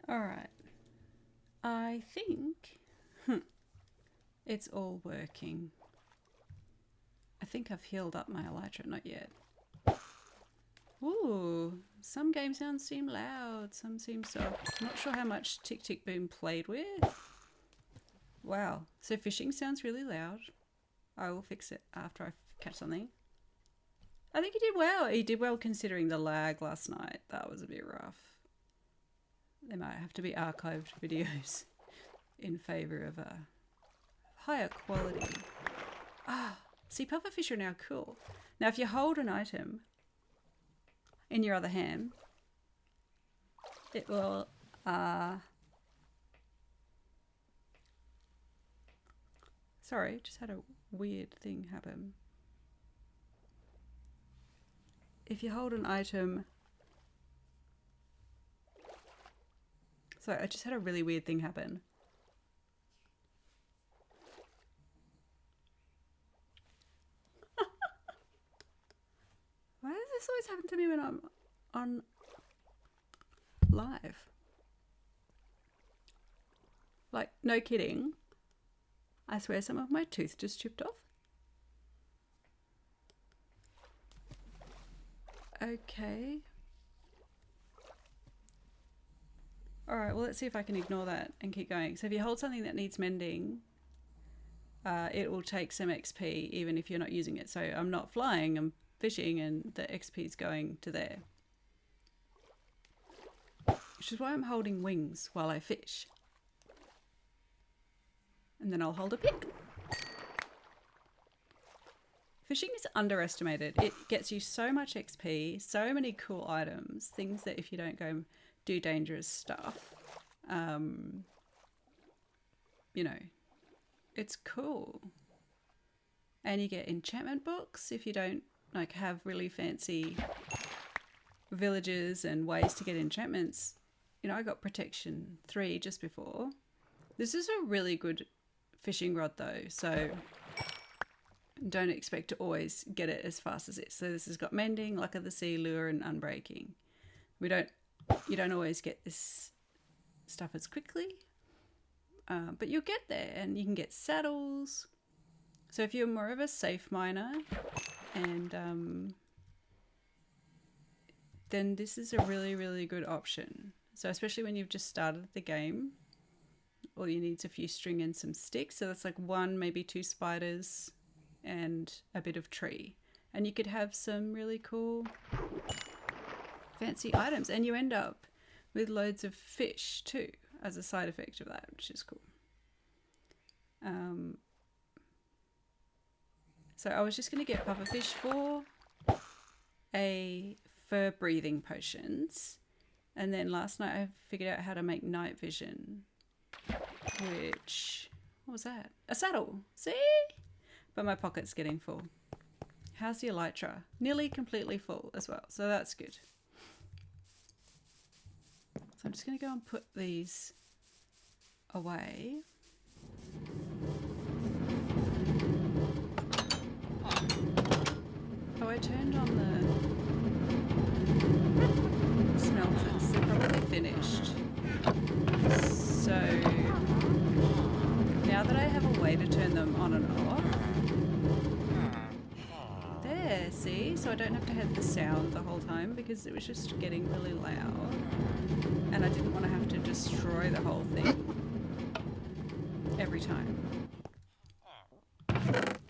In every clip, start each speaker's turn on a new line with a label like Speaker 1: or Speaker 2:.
Speaker 1: Alright. I think it's all working. I think I've healed up my elytra, not yet. Ooh, some game sounds seem loud, some seem soft. I'm not sure how much Tick Tick Boom played with. Wow, so fishing sounds really loud. I will fix it after I catch something. I think he did well. He did well considering the lag last night. That was a bit rough. There might have to be archived videos in favour of a higher quality. Ah, see, pufferfish are now cool. Now, if you hold an item in your other hand, it will sorry, just had a weird thing happen. If you hold an item... Sorry, I just had a really weird thing happen. Why does this always happen to me when I'm on live? Like, no kidding. I swear some of my tooth just chipped off. Okay. Alright, well, let's see if I can ignore that and keep going. So if you hold something that needs mending, it will take some XP even if you're not using it. So I'm not flying, I'm fishing, and the XP is going to there. Which is why I'm holding wings while I fish. And then I'll hold a pick. Fishing is underestimated. It gets you so much XP, so many cool items, things that if you don't go do dangerous stuff, you know, it's cool. And you get enchantment books if you don't like have really fancy villages and ways to get enchantments. You know, I got protection 3 just before. This is a really good fishing rod though, so don't expect to always get it as fast as this. So this has got mending, luck of the sea, lure, and unbreaking. You don't always get this stuff as quickly, but you'll get there, and you can get saddles. So if you're more of a safe miner, and then this is a really, really good option. So especially when you've just started the game, all you need is a few string and some sticks. So that's like 1, maybe 2 spiders and a bit of tree. And you could have some really cool fancy items, and you end up with loads of fish too as a side effect of that, which is cool. So I was just going to get pufferfish for a fur breathing potions, and then last night I figured out how to make night vision, which, what was that? A saddle, see? But my pocket's getting full. How's the elytra? Nearly completely full as well, so that's good. So I'm just going to go and put these away. Oh, I turned on the smelters. They're probably finished. So now that I have a way to turn them on and off, there, see? So I don't have to have the sound the whole time because it was just getting really loud. And I didn't want to have to destroy the whole thing every time.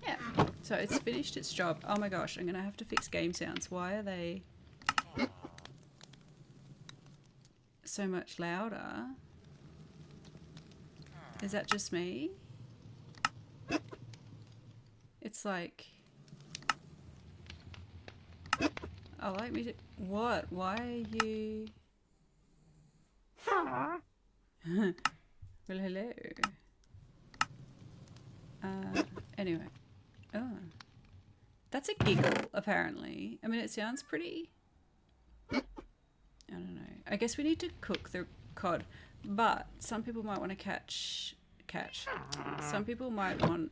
Speaker 1: Yeah, so it's finished its job. Oh my gosh, I'm going to have to fix game sounds. Why are they so much louder? Is that just me? It's like... I like music. What? Why are you... Well, hello. Anyway. Oh. That's a giggle, apparently. I mean, it sounds pretty... I don't know. I guess we need to cook the cod. But some people might want to catch... Some people might want...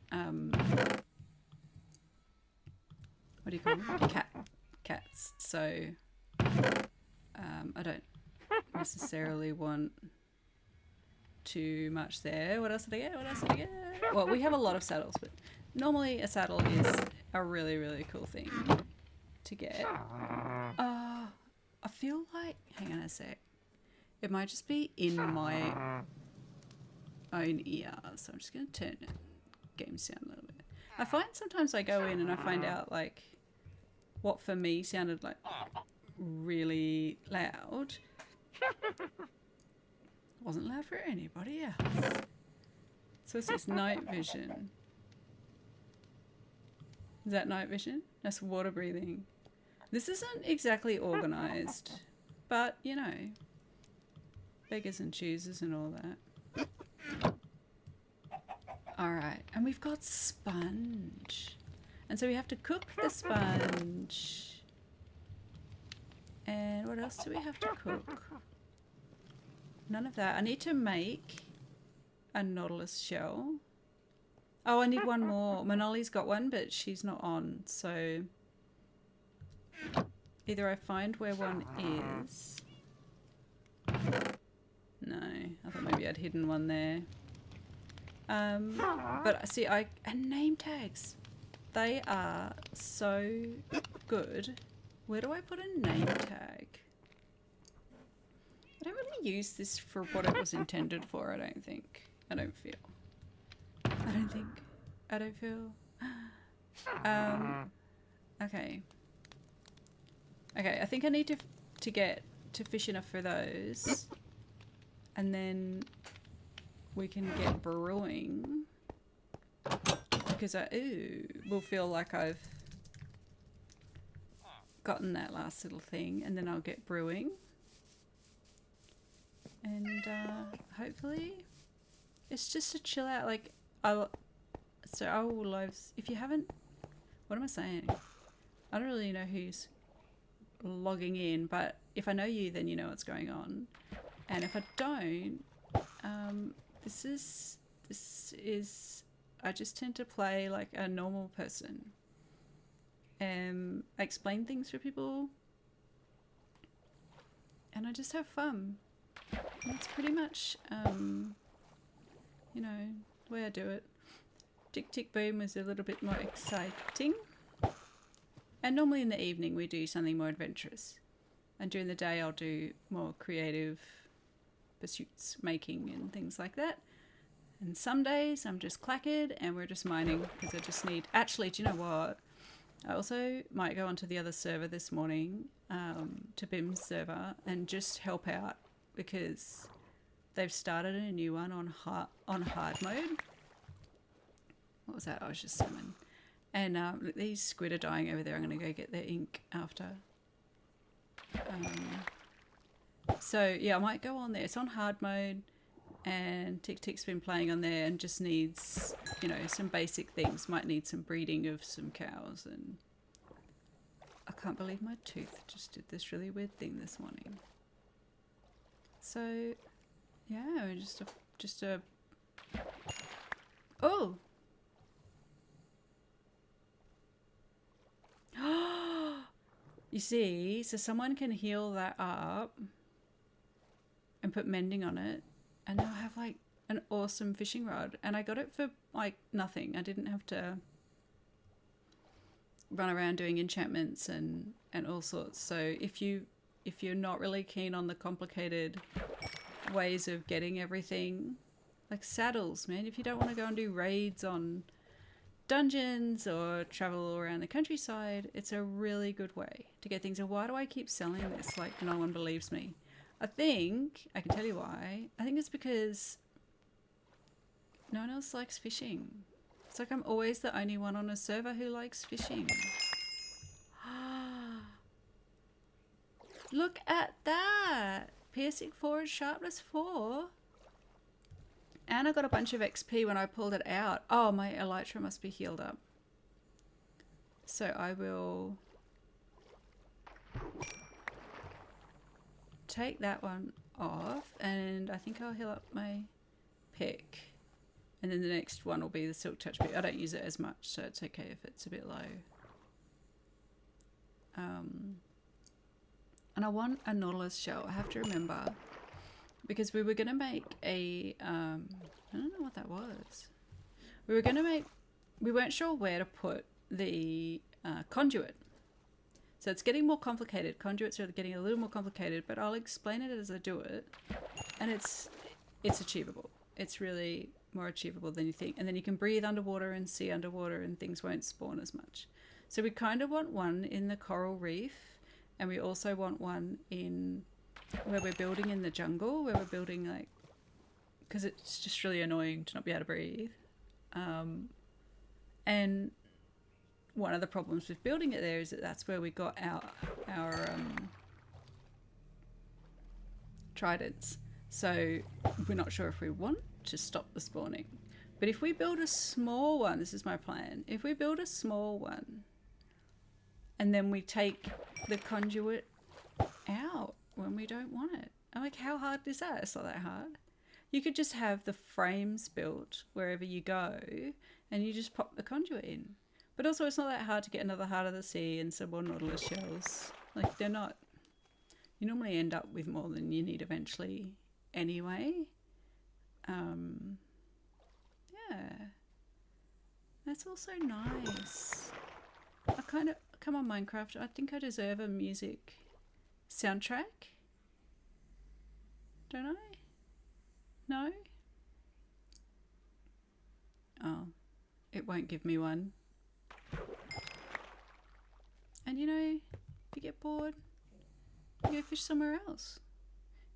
Speaker 1: what do you call them? Cats. So... I don't necessarily want too much there. What else did I get? What else did I get? Well, we have a lot of saddles, but normally a saddle is a really, really cool thing to get. I feel like, hang on a sec, it might just be in my own ear, so I'm just going to turn the game sound a little bit. I find sometimes I go in and I find out like what for me sounded like really loud wasn't loud for anybody else. So it's this night vision. Is that night vision? That's water breathing. This isn't exactly organised, but you know, beggars and choosers and all that. Alright, and we've got sponge. And so we have to cook the sponge. And what else do we have to cook? None of that. I need to make a nautilus shell. Oh, I need one more. Manoli's got one, but she's not on, so either I find where one is. No, I thought maybe I'd hidden one there. But see, and name tags. They are so good. Where do I put a name tag? I don't really use this for what it was intended for, I don't think. I don't feel. Okay. Okay, I think I need to get to fish enough for those. And then we can get brewing. Because I will feel like I've gotten that last little thing. And then I'll get brewing. And hopefully it's just a chill out. Like, so I will lives. If you haven't, what am I saying? I don't really know who's logging in, but if I know you, then you know what's going on. And if I don't, this is I just tend to play like a normal person. I explain things for people, and I just have fun. And it's pretty much, you know, the way I do it. Tick Tick Boom is a little bit more exciting. And normally in the evening we do something more adventurous. And during the day I'll do more creative pursuits, making and things like that. And some days I'm just clackered and we're just mining because I just need... Actually, do you know what? I also might go onto the other server this morning, to Bim's server, and just help out because they've started a new one on hard mode. What was that? I was just salmon. And these squid are dying over there. I'm going to go get their ink after. So yeah, I might go on there. It's on hard mode, and Tick Tick's been playing on there and just needs, you know, some basic things. Might need some breeding of some cows. And I can't believe my tooth just did this really weird thing this morning. So yeah, just a oh. You see, so someone can heal that up and put mending on it, and now I have like an awesome fishing rod, and I got it for like nothing. I didn't have to run around doing enchantments and all sorts. So if you're not really keen on the complicated ways of getting everything, like saddles, man, if you don't want to go and do raids on dungeons or travel around the countryside, it's a really good way to get things. And why do I keep selling this like no one believes me? I think I can tell you why. I think it's because no one else likes fishing. It's like I'm always the only one on a server who likes fishing. Look at that! Piercing 4 and sharpness 4. And I got a bunch of XP when I pulled it out. Oh, my elytra must be healed up. So I will take that one off, and I think I'll heal up my pick. And then the next one will be the silk touch pick. I don't use it as much, so it's okay if it's a bit low. And I want a nautilus shell. I have to remember because we were going to make a, I don't know what that was. We were going to make, we weren't sure where to put the conduit. So it's getting more complicated. Conduits are getting a little more complicated, but I'll explain it as I do it. And it's achievable. It's really more achievable than you think. And then you can breathe underwater and see underwater and things won't spawn as much. So we kind of want one in the coral reef, and we also want one in where we're building in the jungle, where we're building like, because it's just really annoying to not be able to breathe. And one of the problems with building it there is that that's where we got our tridents. So we're not sure if we want to stop the spawning. But if we build a small one, this is my plan. If we build a small one and then we take the conduit out when we don't want it. I'm like, how hard is that? It's not that hard. You could just have the frames built wherever you go and you just pop the conduit in. But also it's not that hard to get another Heart of the Sea and some more Nautilus shells. Like, they're not... You normally end up with more than you need eventually anyway. Yeah. That's also nice. I kind of... Come on, Minecraft. I think I deserve a music soundtrack. Don't I? No? Oh. It won't give me one. And you know, if you get bored, you go fish somewhere else.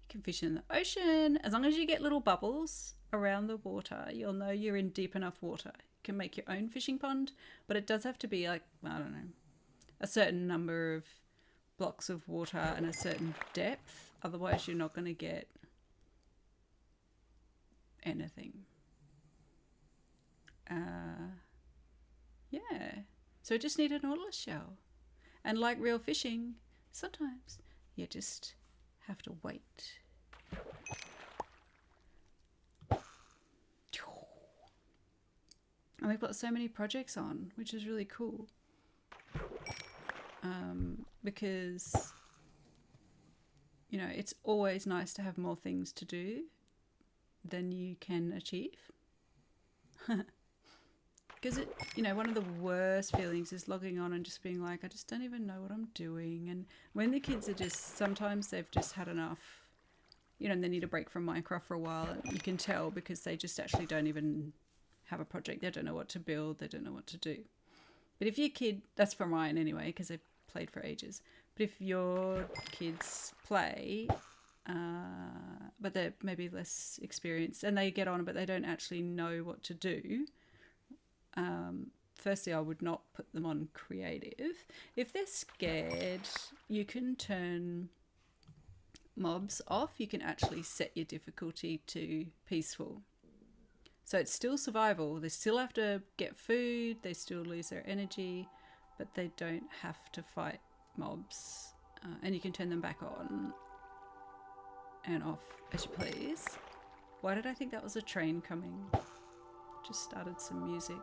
Speaker 1: You can fish in the ocean. As long as you get little bubbles around the water, you'll know you're in deep enough water. You can make your own fishing pond, but it does have to be like, I don't know, a certain number of blocks of water and a certain depth. Otherwise you're not going to get anything. Yeah. So I just need a Nautilus shell. And like real fishing, sometimes you just have to wait. And we've got so many projects on, which is really cool. Because, you know, it's always nice to have more things to do than you can achieve. Because it, you know, one of the worst feelings is logging on and just being like, I just don't even know what I'm doing. And when the kids are just, sometimes they've just had enough, you know, and they need a break from Minecraft for a while. And you can tell because they just actually don't even have a project. They don't know what to build. They don't know what to do. But if your kid, that's for mine anyway, because they've played for ages. But if your kids play, but they're maybe less experienced and they get on, but they don't actually know what to do, firstly, I would not put them on creative. If they're scared, you can turn mobs off. You can actually set your difficulty to peaceful. So it's still survival. They still have to get food. They still lose their energy, but they don't have to fight mobs. And you can turn them back on and off as you please. Why did I think that was a train coming? Just started some music.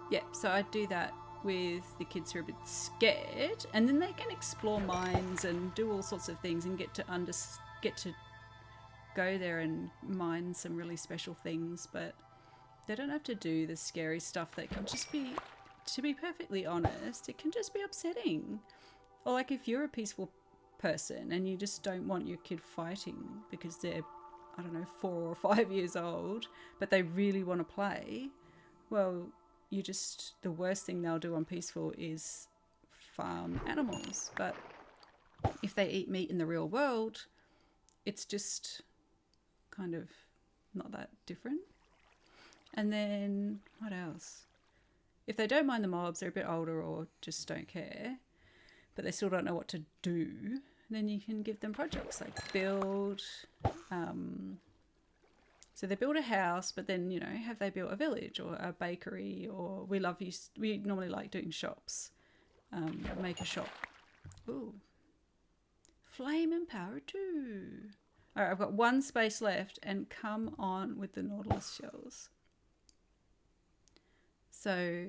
Speaker 1: Yeah, so I do that with the kids who are a bit scared, and then they can explore mines and do all sorts of things and get to go there and mine some really special things, but they don't have to do the scary stuff that can just be, to be perfectly honest, it can just be upsetting. Or like if you're a peaceful person and you just don't want your kid fighting because they're, I don't know, 4 or 5 years old, but they really want to play, well, you just, the worst thing they'll do on peaceful is farm animals. But if they eat meat in the real world, it's just kind of not that different. And then what else? If they don't mind the mobs, they're a bit older or just don't care, but they still don't know what to do, then you can give them projects like build. So they build a house, but then, you know, have they built a village or a bakery? Or we normally like doing shops. Make a shop. Ooh. Flame and power too. All right, I've got one space left, and come on with the Nautilus shells. So,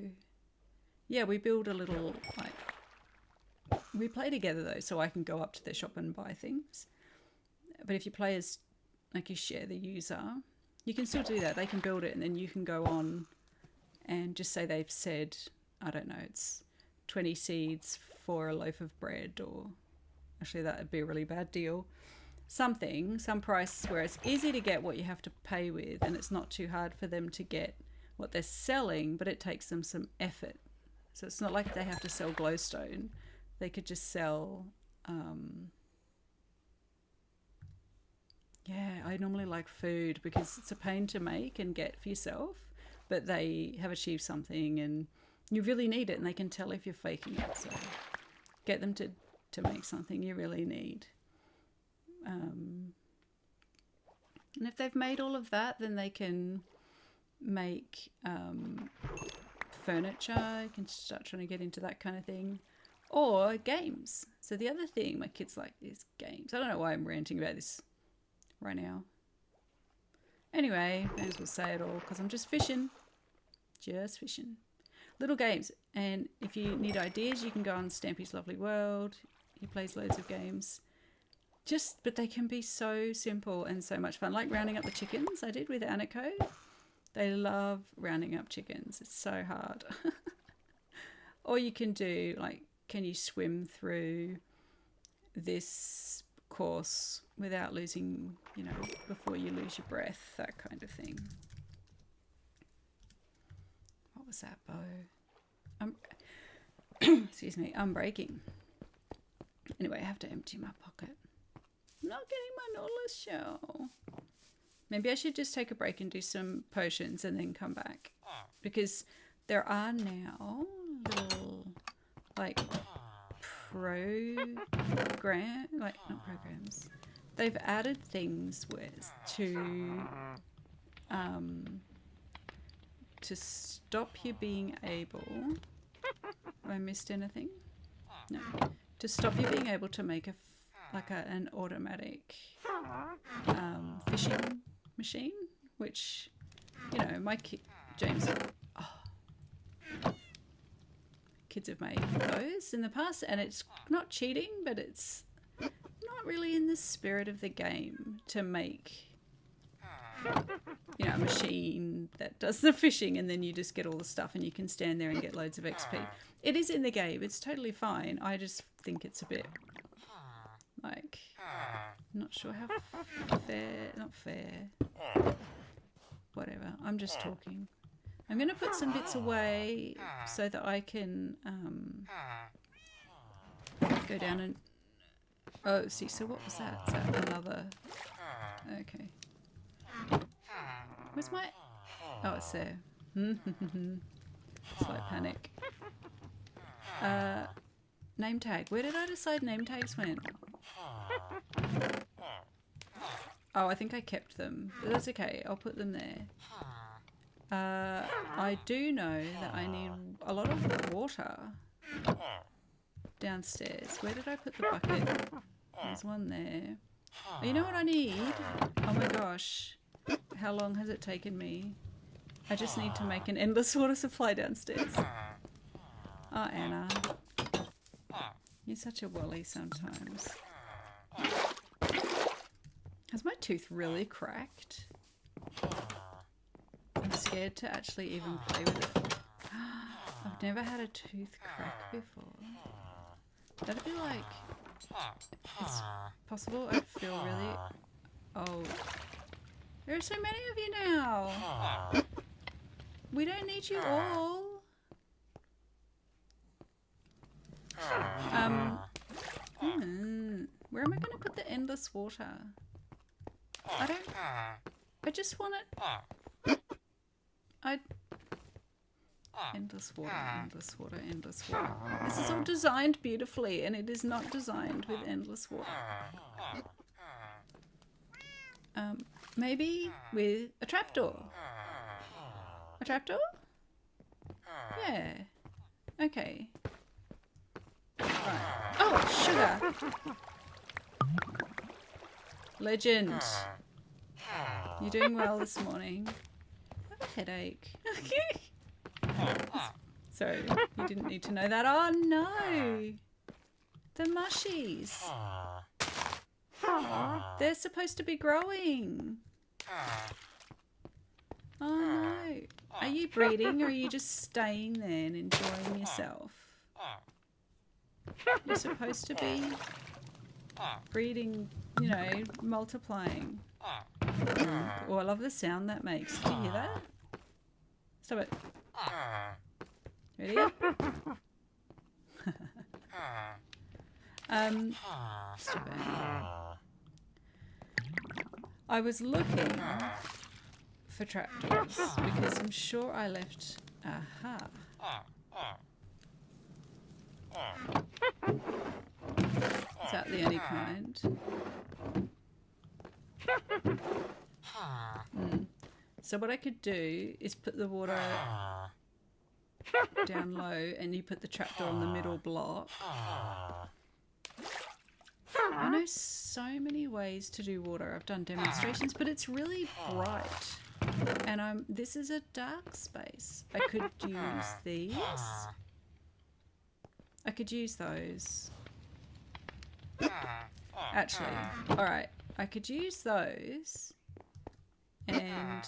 Speaker 1: yeah, we build a little, like, we play together though, so I can go up to their shop and buy things. But if you play as, like, you share the user, you can still do that. They can build it, and then you can go on and just say they've said, I don't know, it's 20 seeds for a loaf of bread, or actually that would be a really bad deal. Some price where it's easy to get what you have to pay with, and it's not too hard for them to get what they're selling, but it takes them some effort. So it's not like they have to sell glowstone. They could just sell, I normally like food because it's a pain to make and get for yourself, but they have achieved something and you really need it, and they can tell if you're faking it. So get them to make something you really need. And if they've made all of that, then they can make furniture. You can start trying to get into that kind of thing. Or games. So the other thing my kids like is games. I don't know why I'm ranting about this right now. Anyway, may as well say it all because I'm just fishing. Just fishing. Little games. And if you need ideas, you can go on Stampy's Lovely World. He plays loads of games. But they can be so simple and so much fun. Like rounding up the chickens I did with Aniko. They love rounding up chickens. It's so hard. Or you can do, like, can you swim through this course without losing, before you lose your breath, that kind of thing. What was that bow? Excuse me, I'm breaking. Anyway, I have to empty my pocket. I'm not getting my Nautilus shell. Maybe I should just take a break and do some potions and then come back. Because there are now little, like, not programs. They've added things to stop you being able... Have I missed anything? No. To stop you being able to make an automatic fishing machine, which, my James... kids have made those in the past, and it's not cheating, but it's not really in the spirit of the game to make a machine that does the fishing and then you just get all the stuff and you can stand there and get loads of XP. It is in the game, it's totally fine. I just think it's a bit like, not sure how not fair, whatever. I'm just talking. I'm going to put some bits away so that I can go down and... Oh, see, so what was that? Is that another... Okay. Where's my... Oh, it's there. Slight panic. Name tag. Where did I decide name tags went? Oh, I think I kept them. But that's okay. I'll put them there. I do know that I need a lot of water downstairs. Where did I put the bucket? There's one there. Oh, you know what I need? Oh my gosh. How long has it taken me? I just need to make an endless water supply downstairs. Oh, Anna. You're such a wally sometimes. Has my tooth really cracked? I'm scared to actually even play with it. I've never had a tooth crack before. That'd be like... It's possible I'd feel really old. There are so many of you now. We don't need you all. Where am I going to put the endless water? I just want it... Endless water, endless water, endless water. This is all designed beautifully, and it is not designed with endless water. Maybe with a trapdoor. A trapdoor? Yeah. Okay. Right. Oh, sugar. Legend. You're doing well this morning. I have a headache. Sorry, you didn't need to know that. Oh no! The mushies. They're supposed to be growing. Oh no. Are you breeding or are you just staying there and enjoying yourself? You're supposed to be breeding, you know, multiplying. Oh, I love the sound that makes. Do you hear that? Stop it. Ready? Stop it. I was looking for trapdoors because I'm sure I left. Aha. Is that the only kind? So what I could do is put the water down low and you put the trapdoor on the middle block. I know so many ways to do water. I've done demonstrations, but it's really bright. And this is a dark space. I could use these. I could use those. Actually, alright. I could use those and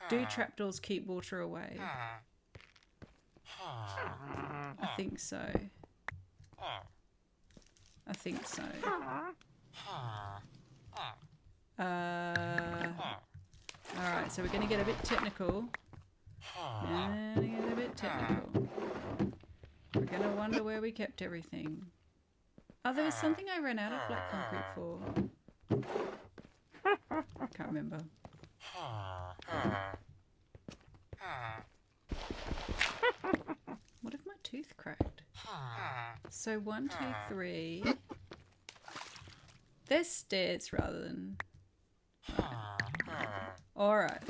Speaker 1: do trapdoors keep water away? I think so. I think so. Alright, so we're going to get a bit technical. We're going to wonder where we kept everything. Oh, there was something I ran out of black concrete for. Can't remember. What if my tooth cracked? So 1, 2, 3. There's stairs rather than... Alright.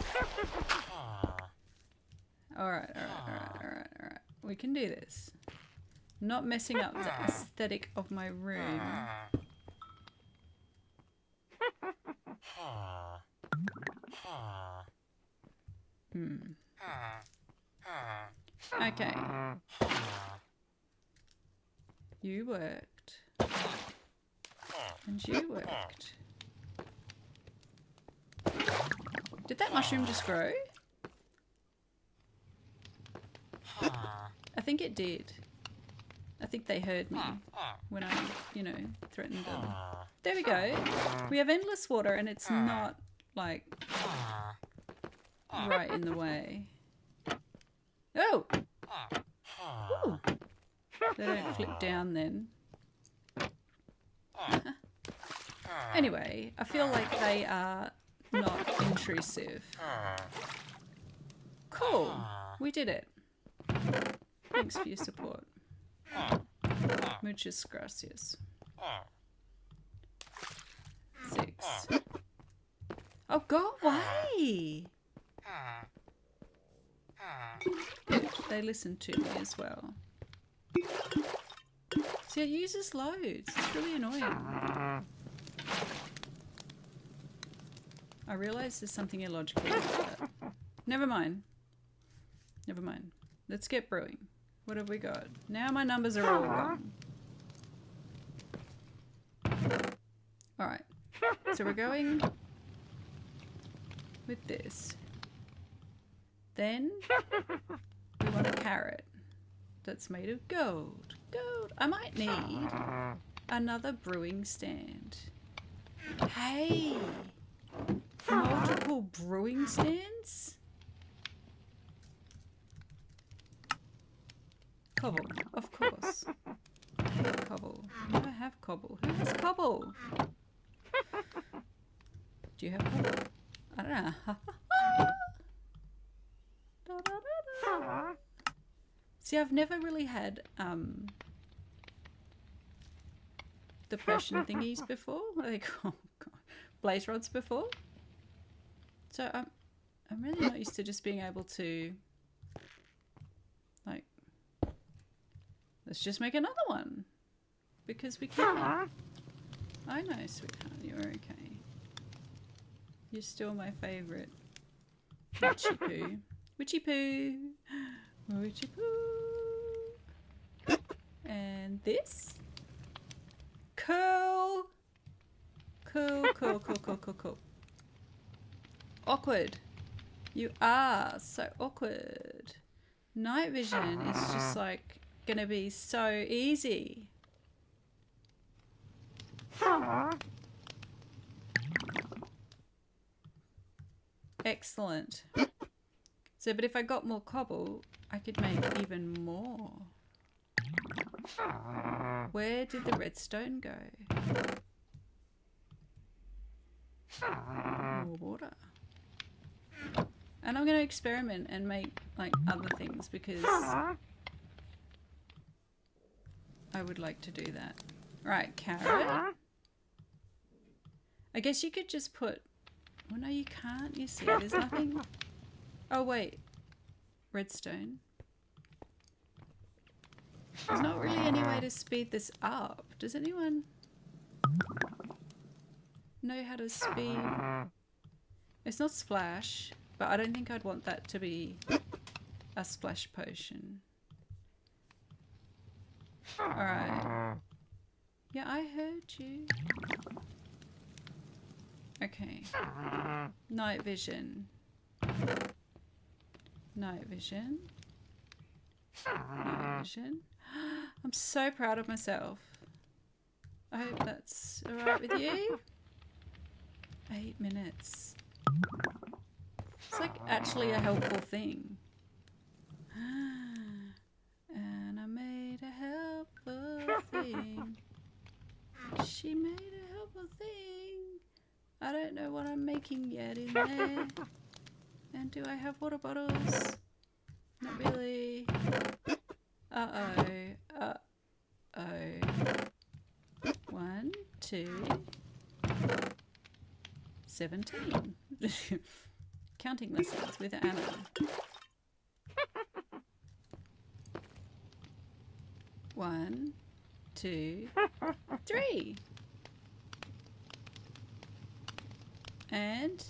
Speaker 1: Alright. We can do this. Not messing up the aesthetic of my room. Okay. You worked. And you worked. Did that mushroom just grow? I think it did. I think they heard me when I, you know, threatened them. There we go. We have endless water and it's not, like, right in the way. Oh! Ooh. They don't flip down then. Anyway, I feel like they are not intrusive. Cool. We did it. Thanks for your support. Muchas gracias. 6. Oh, go away! Good. They listen to me as well. See, it uses loads. It's really annoying. I realise there's something illogical about that. Never mind. Never mind. Let's get brewing. What have we got? Now my numbers are all wrong. Alright. So we're going with this. Then we want a carrot that's made of gold. Gold. I might need another brewing stand. Hey! Multiple brewing stands? Cobble, of course. I hate cobble. I never have cobble. Who has cobble? Do you have cobble? I don't know. See, I've never really had depression thingies before. What are they called? Blaze rods before. So I'm really not used to just being able to, like, let's just make another one because we can. I know, sweetheart, you're okay. You're still my favourite. Witchy poo. Witchy poo. Witchy poo. And this. Cool. Cool. Cool, cool, cool, cool, cool. Awkward. You are so awkward. Night vision is just like gonna be so easy. Excellent. So, but if I got more cobble, I could make even more. Where did the redstone go? More water. And I'm going to experiment and make like other things because I would like to do that. Right, carrot. I guess you could just put... Well, no, you can't. You see, there's nothing... Oh, wait. Redstone. There's not really any way to speed this up. Does anyone know how to speed? It's not splash, but I don't think I'd want that to be a splash potion. Alright. Yeah, I heard you. Okay. Night vision. Night vision. Night vision. I'm so proud of myself. I hope that's alright with you. 8 minutes. It's like actually a helpful thing. And I made a helpful thing. She made a helpful thing. I don't know what I'm making yet in there. And do I have water bottles? Not really. Uh-oh. Uh-oh. 1, 2... 17. Counting lessons with Anna. One, 2, 3. And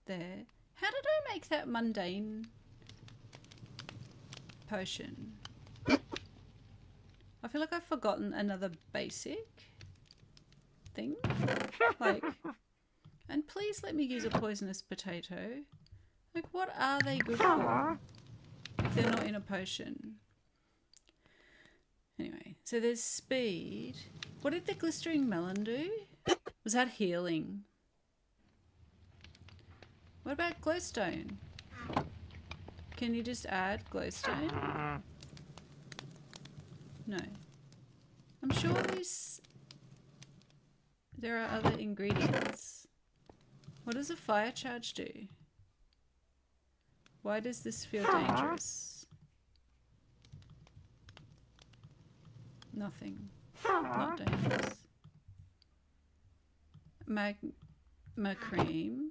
Speaker 1: there. How did I make that mundane potion? I feel like I've forgotten another basic thing. Like, and please let me use a poisonous potato. Like, what are they good for if they're not in a potion? Anyway, so there's speed. What did the glistering melon do? Was that healing? What about glowstone? Can you just add glowstone? No. I'm sure there are other ingredients. What does a fire charge do? Why does this feel dangerous? Nothing. Not dangerous. Magma cream.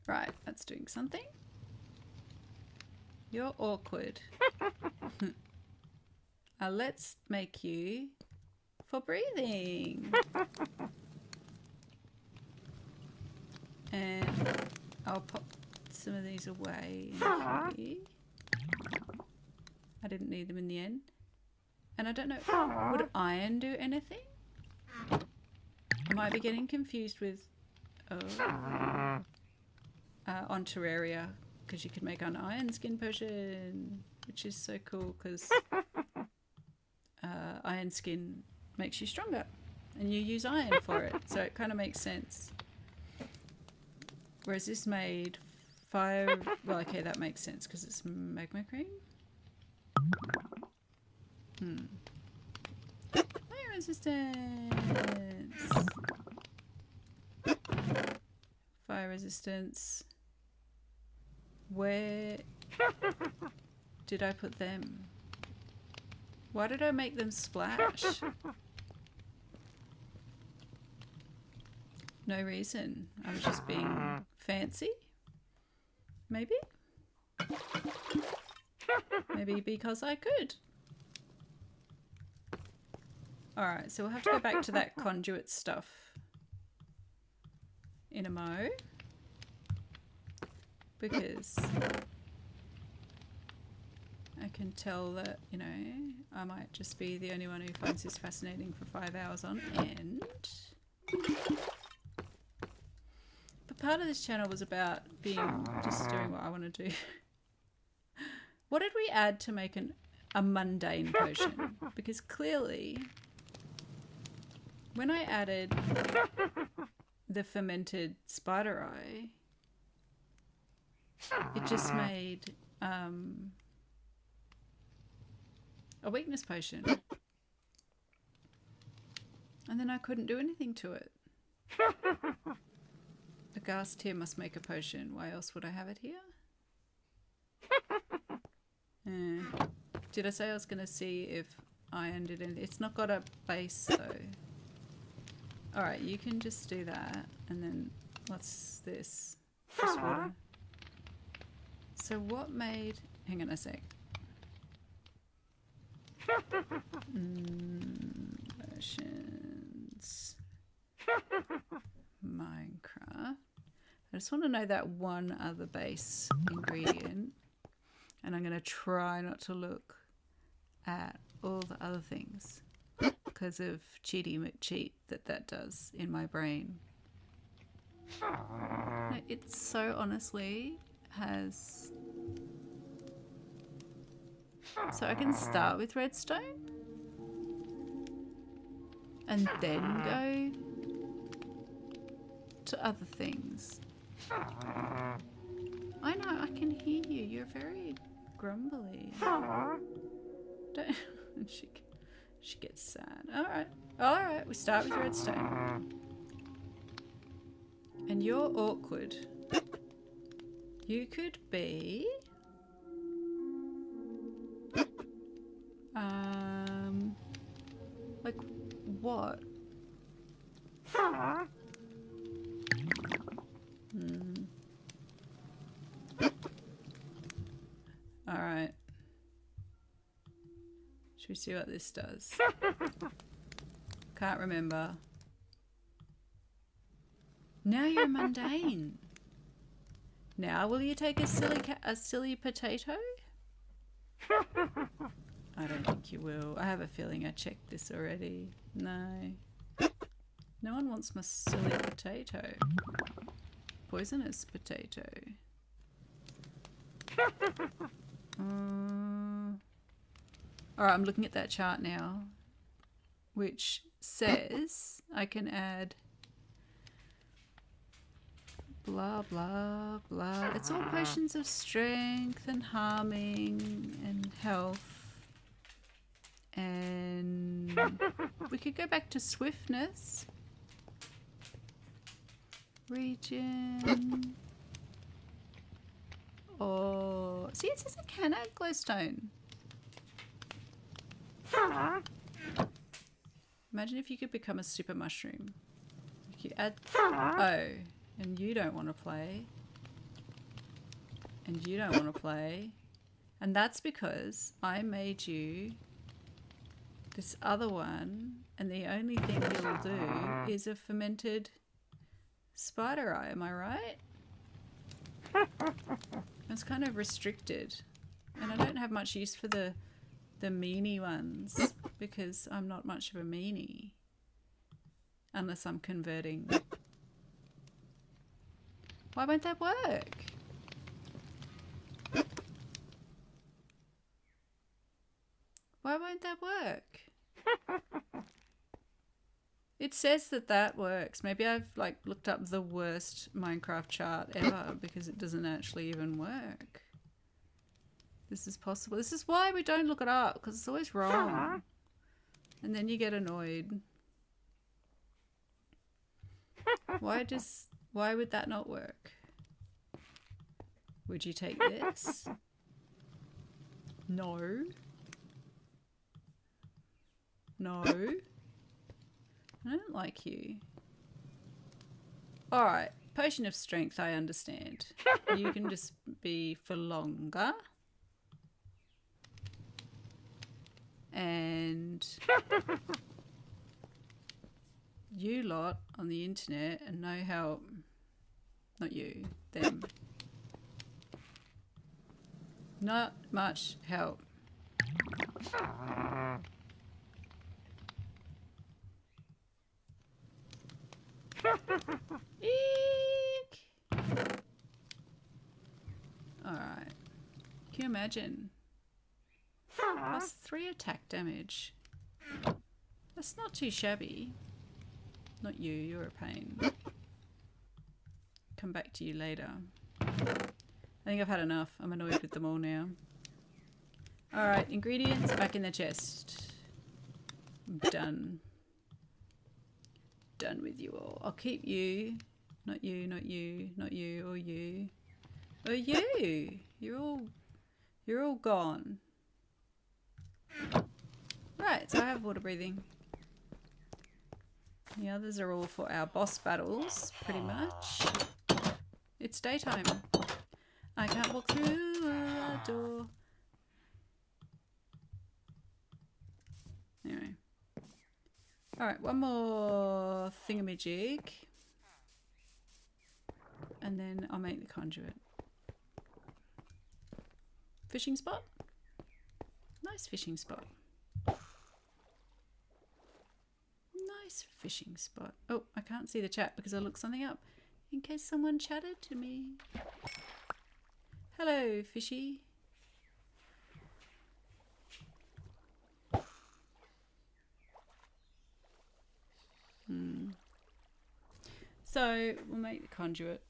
Speaker 1: Right, that's doing something. You're awkward. Let's make you for breathing. And I'll pop some of these away in here. I didn't need them in the end. And I don't know, would iron do anything? I might be getting confused with on Terraria, because you could make an iron skin potion, which is so cool because iron skin makes you stronger and you use iron for it, so it kind of makes sense. Whereas this made fire, well, okay, that makes sense because it's magma cream. Fire resistance. Fire resistance. Where did I put them? Why did I make them splash? No reason. I was just being fancy. Maybe? Maybe because I could. Alright, so we'll have to go back to that conduit stuff in a mo. Because I can tell that, you know, I might just be the only one who finds this fascinating for 5 hours on end. But part of this channel was about just doing what I want to do. What did we add to make a mundane potion? Because clearly, when I added the fermented spider eye, it just made a weakness potion. And then I couldn't do anything to it. The ghast here must make a potion. Why else would I have it here? Did I say I was going to see if iron did anything? It's not got a base though. Alright, you can just do that. And then what's this? Just water. So what made... Hang on a sec. Potions. Mine&Craft. I just want to know that one other base ingredient. And I'm going to try not to look at all the other things because of cheaty McCheat that does in my brain. No, it so honestly has... So I can start with redstone and then go to other things. I know, I can hear you. You're very grumbly. Don't... she gets sad. Alright, we start with redstone. And you're awkward. You could be... like what? Alright. Should we see what this does? Can't remember. Now you're mundane. Now will you take a silly potato? I don't think you will. I have a feeling I checked this already. No. No one wants my silly potato. Poisonous potato. Alright, I'm looking at that chart now, which says I can add blah blah blah. It's all potions of strength and harming and health. And we could go back to swiftness. Region. Or see, it says I can add glowstone. Imagine if you could become a super mushroom. You could add... Oh, and you don't want to play. And you don't want to play. And that's because I made you this other one, and the only thing you'll do is a fermented spider eye, am I right? It's kind of restricted. And I don't have much use for the meanie ones because I'm not much of a meanie unless I'm converting. Why won't that work? Why won't that work? It says that works. Maybe I've like looked up the worst Minecraft chart ever because it doesn't actually even work. This is possible. This is why we don't look it up, because it's always wrong. And then you get annoyed. Why would that not work? Would you take this? No. No. I don't like you. Alright, potion of strength, I understand. You can just be for longer. And you lot on the internet and no help. Not you, them. Not much help. Eek! Alright. Can you imagine? Plus 3 attack damage. That's not too shabby. Not you, you're a pain. Come back to you later. I think I've had enough. I'm annoyed with them all now. Alright, ingredients back in the chest. I'm done. Done with you all. I'll keep you. Not you, not you, not you, or you. Or you! You're all gone. Right, so I have water breathing. The others are all for our boss battles, pretty much. It's daytime. I can't walk through a door. Anyway. Alright, one more thingamajig. And then I'll make the conduit. Fishing spot? Nice fishing spot. Nice fishing spot. Oh, I can't see the chat because I looked something up in case someone chatted to me. Hello, fishy. So we'll make the conduit.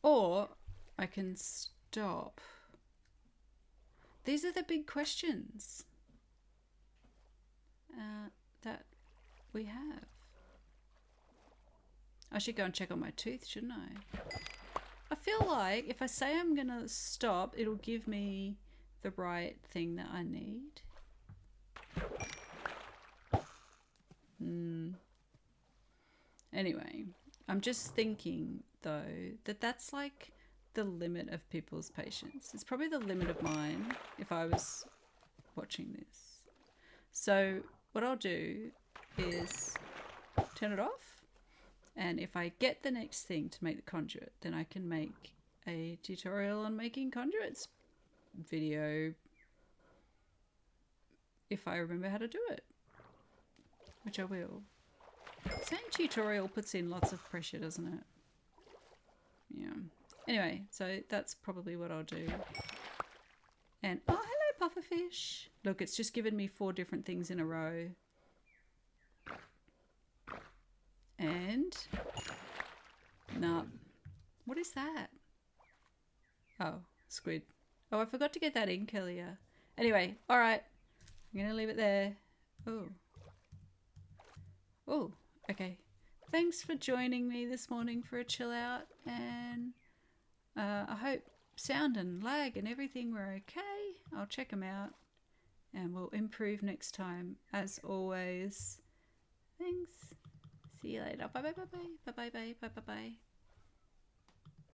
Speaker 1: Or I can stop. These are the big questions that we have. I should go and check on my tooth, shouldn't I? I feel like if I say I'm going to stop, it'll give me the right thing that I need. Anyway, I'm just thinking though that that's like the limit of people's patience. It's probably the limit of mine if I was watching this. So what I'll do is turn it off, and if I get the next thing to make the conduit, then I can make a tutorial on making conduits video if I remember how to do it, which I will. Saying tutorial puts in lots of pressure, doesn't it? Yeah. Anyway, so that's probably what I'll do. And oh, hello pufferfish. Look, it's just given me 4 different things in a row. And nah. What is that? Oh, squid. Oh, I forgot to get that ink earlier. Anyway, alright. I'm gonna leave it there. Oh. Oh, okay. Thanks for joining me this morning for a chill out, and I hope sound and lag and everything were okay. I'll check them out and we'll improve next time as always. Thanks. See you later. Bye bye bye bye bye bye bye bye bye bye.